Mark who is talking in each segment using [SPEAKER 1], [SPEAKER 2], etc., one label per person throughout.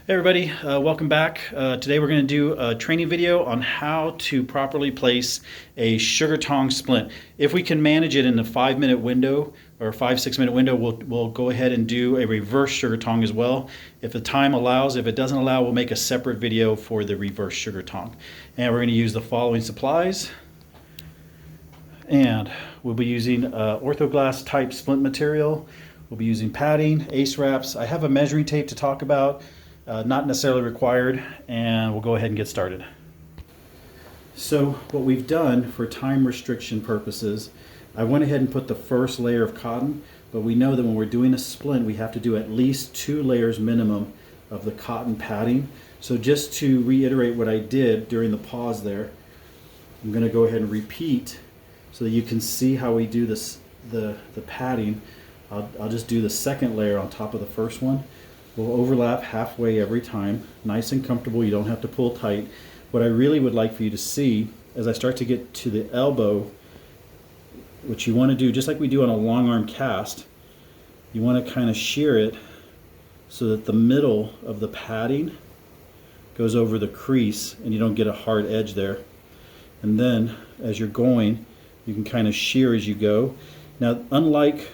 [SPEAKER 1] Hey everybody, welcome back. Today we're going to do a training video on how to properly place a sugar tong splint. If we can manage it in a 5-minute window or 5-6 minute window, we'll go ahead and do a reverse sugar tong as well. If the time allows, if it doesn't allow, we'll make a separate video for the reverse sugar tong. And we're going to use the following supplies. And we'll be using orthoglass type splint material. We'll be using padding, ace wraps. I have a measuring tape to talk about. Not necessarily required, and we'll go ahead and get started. So what we've done for time restriction purposes, I went ahead and put the first layer of cotton, but we know that when we're doing a splint, we have to do at least 2 layers minimum of the cotton padding. So just to reiterate what I did during the pause there, I'm going to go ahead and repeat so that you can see how we do this, the padding. I'll just do the second layer on top of the first one. We'll overlap halfway every time, nice and comfortable. You don't have to pull tight. What I really would like for you to see as I start to get to the elbow, what you want to do, just like we do on a long arm cast, you want to kind of shear it so that the middle of the padding goes over the crease and you don't get a hard edge there. And then as you're going, you can kind of shear as you go. Now, unlike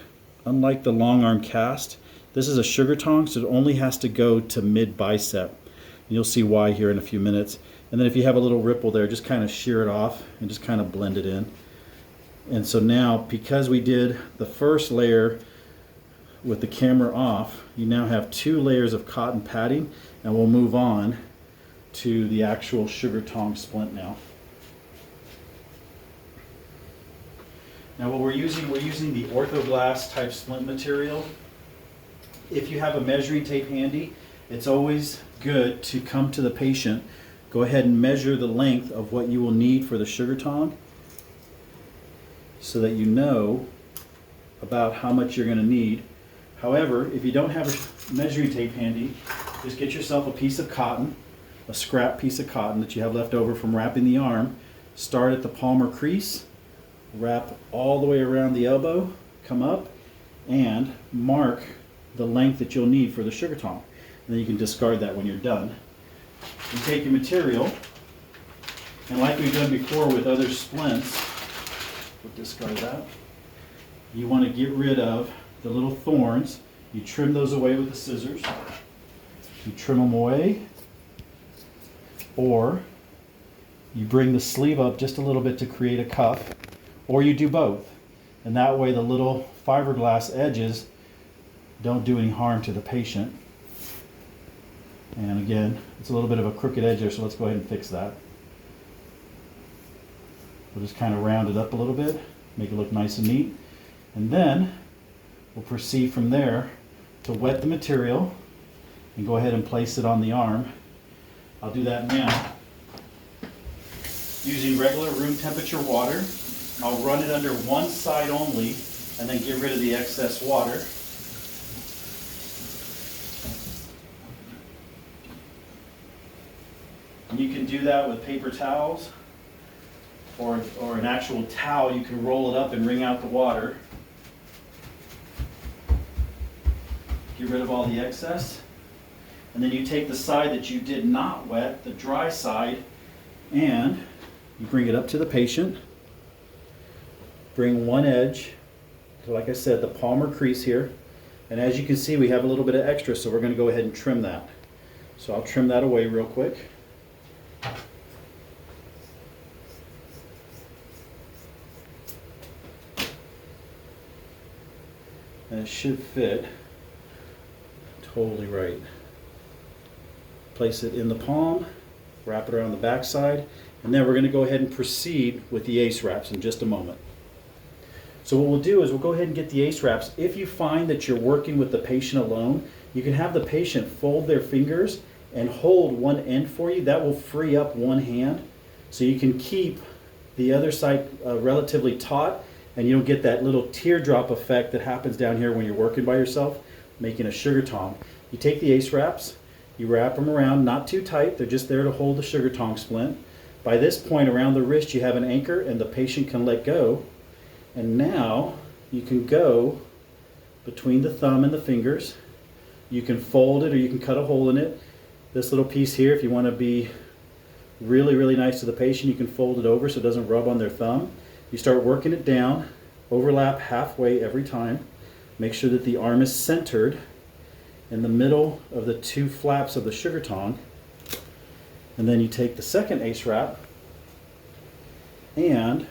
[SPEAKER 1] the long arm cast, this is a sugar tong, so it only has to go to mid bicep. And you'll see why here in a few minutes. And then if you have a little ripple there, just kind of shear it off and just kind of blend it in. And so now, because we did the first layer with the camera off, you now have 2 layers of cotton padding, and we'll move on to the actual sugar tong splint now. Now what we're using the orthoglass type splint material. If you have a measuring tape handy, it's always good to come to the patient, go ahead and measure the length of what you will need for the sugar tong so that you know about how much you're going to need. However, if you don't have a measuring tape handy, just get yourself a piece of cotton, a scrap piece of cotton that you have left over from wrapping the arm. Start at the palmar crease, wrap all the way around the elbow, come up, and mark the length that you'll need for the sugar tong. And then you can discard that when you're done. You take your material, and like we've done before with other splints, we'll discard that. You want to get rid of the little thorns. You trim those away with the scissors. You trim them away, or you bring the sleeve up just a little bit to create a cuff, or you do both. And that way the little fiberglass edges don't do any harm to the patient. And again, it's a little bit of a crooked edge there, so let's go ahead and fix that. We'll just kind of round it up a little bit, make it look nice and neat. And then we'll proceed from there to wet the material and go ahead and place it on the arm. I'll do that now. Using regular room temperature water, I'll run it under one side only and then get rid of the excess water. And you can do that with paper towels or an actual towel. You can roll it up and wring out the water. Get rid of all the excess. And then you take the side that you did not wet, the dry side, and you bring it up to the patient. Bring one edge to, like I said, the palmar crease here. And as you can see, we have a little bit of extra, so we're going to go ahead and trim that. So I'll trim that away real quick. And it should fit totally right. Place it in the palm, wrap it around the back side, and then we're going to go ahead and proceed with the ace wraps in just a moment. So what we'll do is we'll go ahead and get the ace wraps. If you find that you're working with the patient alone, you can have the patient fold their fingers and hold one end for you. That will free up one hand so you can keep the other side relatively taut, and you don't get that little teardrop effect that happens down here when you're working by yourself making a sugar tong. You take the ace wraps, you wrap them around, not too tight, they're just there to hold the sugar tong splint. By this point around the wrist you have an anchor and the patient can let go, and now you can go between the thumb and the fingers. You can fold it or you can cut a hole in it. This little piece here, if you want to be really, really nice to the patient, you can fold it over so it doesn't rub on their thumb. You start working it down, overlap halfway every time. Make sure that the arm is centered in the middle of the two flaps of the sugar tong. And then you take the second ace wrap and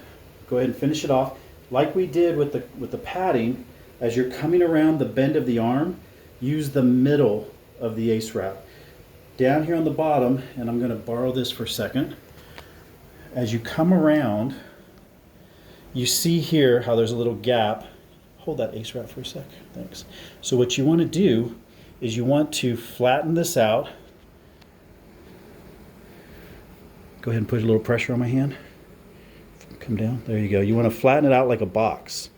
[SPEAKER 1] go ahead and finish it off like we did with the padding. As you're coming around the bend of the arm, use the middle of the ace wrap. Down here on the bottom, and I'm going to borrow this for a second. As you come around, you see here how there's a little gap. Hold that ace wrap for a sec. Thanks. So what you want to do is you want to flatten this out. Go ahead and put a little pressure on my hand. Come down. There you go. You want to flatten it out like a box.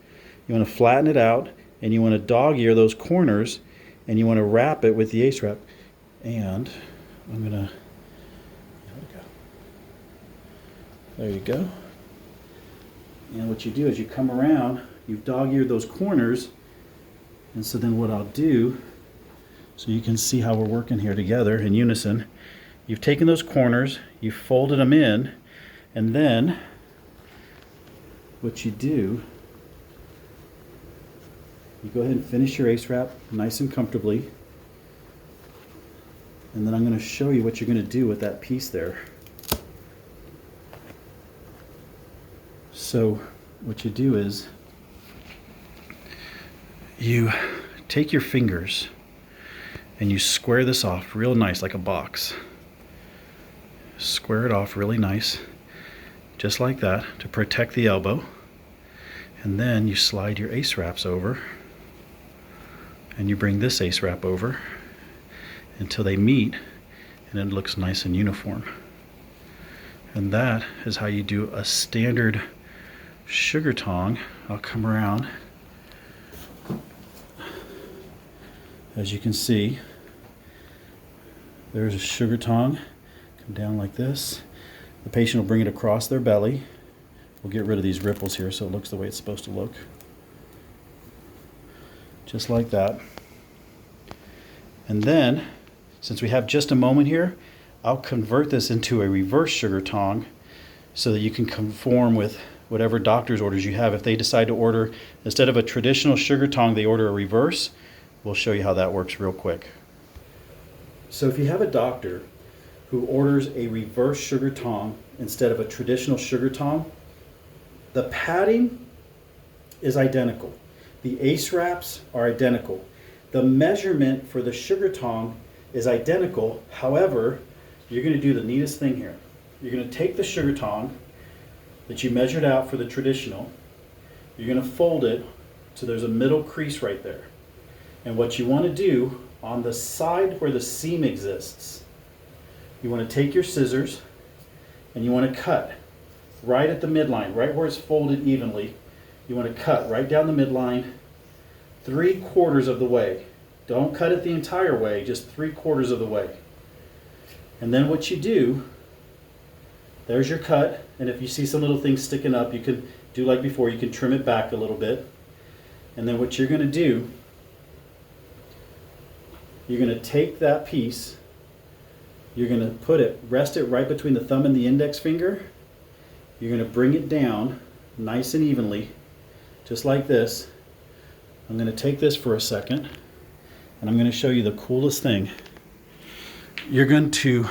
[SPEAKER 1] You want to flatten it out, and you want to dog ear those corners, and you want to wrap it with the ace wrap. And I'm going to, there you go. And what you do is you come around, you've dog-eared those corners, and so then what I'll do, so you can see how we're working here together in unison, you've taken those corners, you've folded them in, and then what you do, you go ahead and finish your ace wrap nice and comfortably. And then I'm going to show you what you're going to do with that piece there. So what you do is you take your fingers and you square this off real nice like a box. Square it off really nice, just like that, to protect the elbow. And then you slide your ace wraps over, and you bring this ace wrap over until they meet, and it looks nice and uniform. And that is how you do a standard sugar tong. I'll come around. As you can see, there's a sugar tong. Come down like this. The patient will bring it across their belly. We'll get rid of these ripples here so it looks the way it's supposed to look. Just like that. And then, since we have just a moment here, I'll convert this into a reverse sugar tong so that you can conform with whatever doctor's orders you have. If they decide to order, instead of a traditional sugar tong, they order a reverse, we'll show you how that works real quick. So if you have a doctor who orders a reverse sugar tong instead of a traditional sugar tong, the padding is identical. The ace wraps are identical. The measurement for the sugar tong is identical. However, you're going to do the neatest thing here. You're going to take the sugar tong that you measured out for the traditional. You're going to fold it so there's a middle crease right there. And what you want to do on the side where the seam exists, you want to take your scissors and you want to cut right at the midline, right where it's folded evenly. You want to cut right down the midline, 3/4 of the way. Don't cut it the entire way, just 3/4 of the way. And then what you do, there's your cut, and if you see some little things sticking up, you can do like before, you can trim it back a little bit. And then what you're going to do, you're going to take that piece, you're going to put it, rest it right between the thumb and the index finger. You're going to bring it down nice and evenly, just like this. I'm going to take this for a second, and I'm going to show you the coolest thing. You're going to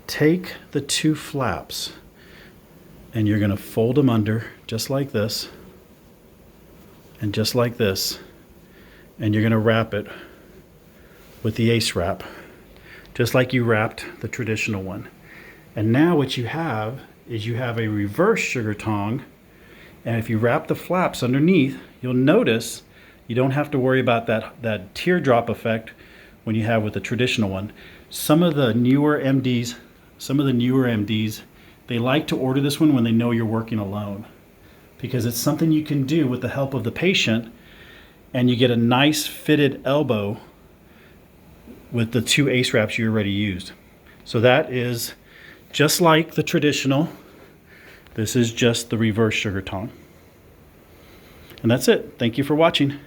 [SPEAKER 1] take the two flaps and you're going to fold them under just like this and just like this, and you're going to wrap it with the ace wrap just like you wrapped the traditional one. And now what you have is you have a reverse sugar tong, and if you wrap the flaps underneath, you'll notice you don't have to worry about that teardrop effect when you have with the traditional one. Some of the newer MDs, they like to order this one when they know you're working alone, because it's something you can do with the help of the patient, and you get a nice fitted elbow with the two ace wraps you already used. So that is just like the traditional. This is just the reverse sugar tong. And that's it. Thank you for watching.